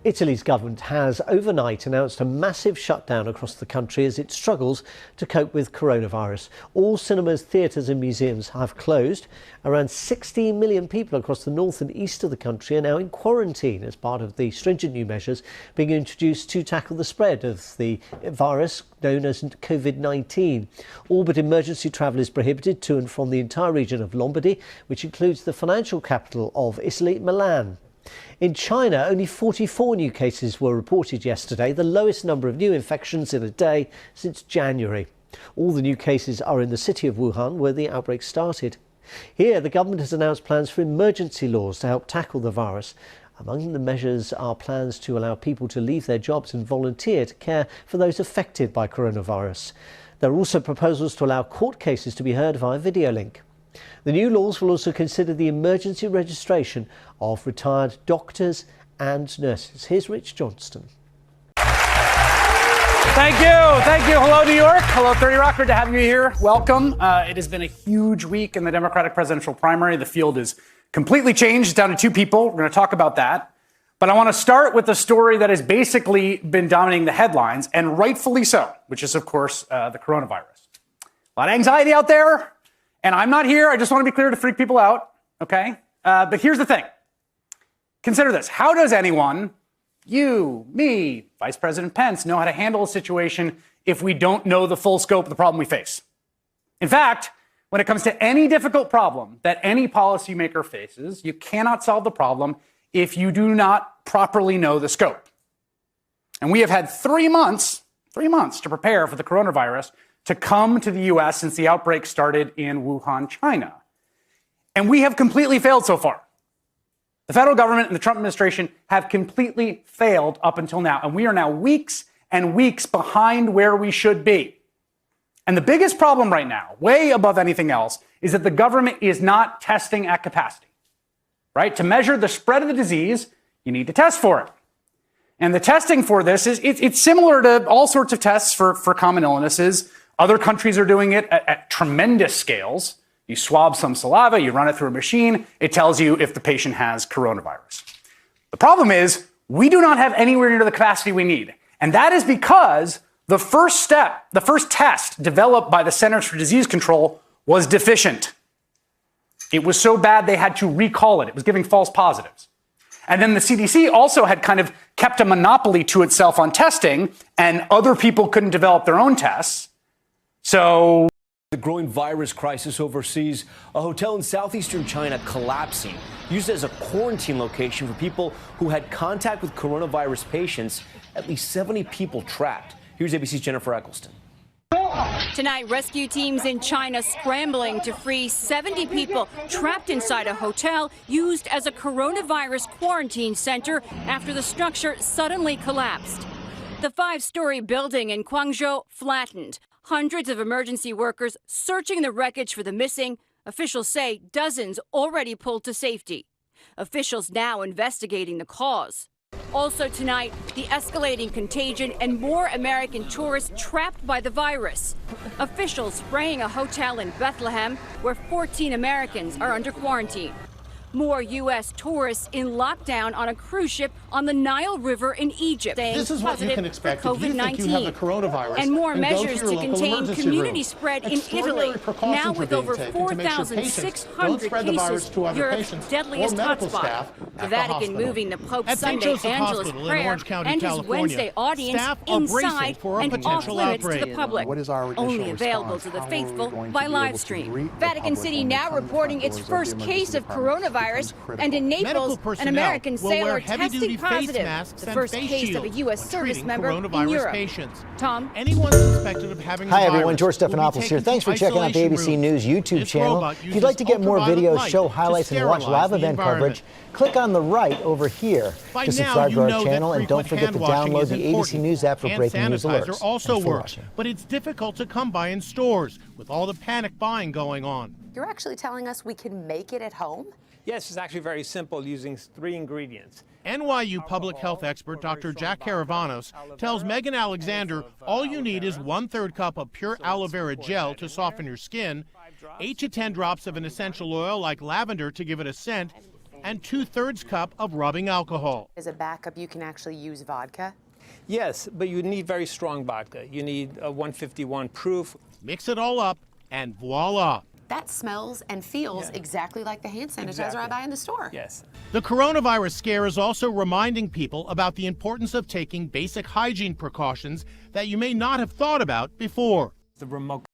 Italy's government has overnight announced a massive shutdown across the country as it struggles to cope with coronavirus. All cinemas, theatres and museums have closed. Around 16 million people across the north and east of the country are now in quarantine as part of the stringent new measures being introduced to tackle the spread of the virus known as COVID-19. All but emergency travel is prohibited to and from the entire region of Lombardy, which includes the financial capital of Italy, Milan. In China, only 44 new cases were reported yesterday, the lowest number of new infections in a day since January. All the new cases are in the city of Wuhan, where the outbreak started. Here, the government has announced plans for emergency laws to help tackle the virus. Among the measures are plans to allow people to leave their jobs and volunteer to care for those affected by coronavirus. There are also proposals to allow court cases to be heard via video link. The new laws will also consider the emergency registration of retired doctors and nurses. Here's Rich Johnston. Thank you. Thank you. Hello, New York. Hello, 30 Rock. Good to have you here. Welcome. It has been a huge week in the Democratic presidential primary. The field is completely changed. It's down to two people. We're going to talk about that. But I want to start with the story that has basically been dominating the headlines, and rightfully so, which is, of course, the coronavirus. A lot of anxiety out there. And I'm not here. I just want to be clear to freak people out. OK, but here's the thing. Consider this. How does anyone, you, me, Vice President Pence, know how to handle a situation if we don't know the full scope of the problem we face? In fact, when it comes to any difficult problem that any policymaker faces, you cannot solve the problem if you do not properly know the scope. And we have had 3 months to prepare for the coronavirus to come to the U.S. since the outbreak started in Wuhan, China. And we have completely failed so far. The federal government and the Trump administration have completely failed up until now. And we are now weeks and weeks behind where we should be. And the biggest problem right now, way above anything else, is that the government is not testing at capacity, right? To measure the spread of the disease, you need to test for it. And the testing for this it's similar to all sorts of tests for common illnesses. Other countries are doing it at tremendous scales. You swab some saliva, you run it through a machine, it tells you if the patient has coronavirus. The problem is we do not have anywhere near the capacity we need. And that is because the first test developed by the Centers for Disease Control was deficient. It was so bad they had to recall it. It was giving false positives. And then the CDC also had kind of kept a monopoly to itself on testing, and other people couldn't develop their own tests. So the growing virus crisis overseas, a hotel in southeastern China collapsing, used as a quarantine location for people who had contact with coronavirus patients, at least 70 people trapped. Here's ABC's Jennifer Eccleston. Tonight, rescue teams in China scrambling to free 70 people trapped inside a hotel used as a coronavirus quarantine center after the structure suddenly collapsed. The 5-story building in Guangzhou flattened. Hundreds of emergency workers searching the wreckage for the missing. Officials say dozens already pulled to safety. Officials now investigating the cause. Also tonight, the escalating contagion and more American tourists trapped by the virus. Officials spraying a hotel in Bethlehem where 14 Americans are under quarantine. More U.S. tourists in lockdown on a cruise ship on the Nile River in Egypt. This is what you can expect if you think you have the coronavirus. And more measures to contain community spread in Italy. Now with over 4,600 cases, Europe's deadliest hotspot. The Vatican moving the Pope's Sunday Angelus prayer and his Wednesday audience inside and off limits to the public. Only available to the faithful by live stream. Vatican City now reporting its first case of coronavirus. And in Naples, an American sailor tested positive, the first case of a U.S. service member in Europe. Tom? Anyone suspected of having Hi, everyone. George Stephanopoulos here. Thanks for checking out the ABC News YouTube channel. If you'd like to get more videos, show highlights, and watch live event coverage, click on the right over here to subscribe to our channel. And don't forget to download the ABC News app for breaking news alerts. Also works, but it's difficult to come by in stores with all the panic buying going on. You're actually telling us we can make it at home? Yes, it's actually very simple, using 3 ingredients. NYU public health expert Dr. Jack Caravanos tells Megan Alexander all you need is 1/3 cup of pure aloe vera gel to soften your skin, 8 to 10 drops of an essential oil like lavender to give it a scent, and 2/3 cup of rubbing alcohol. As a backup, you can actually use vodka. Yes, but you need very strong vodka. You need a 151 proof. Mix it all up, and voila. That smells and feels exactly like the hand sanitizer I buy in the store. Yes. The coronavirus scare is also reminding people about the importance of taking basic hygiene precautions that you may not have thought about before. The remote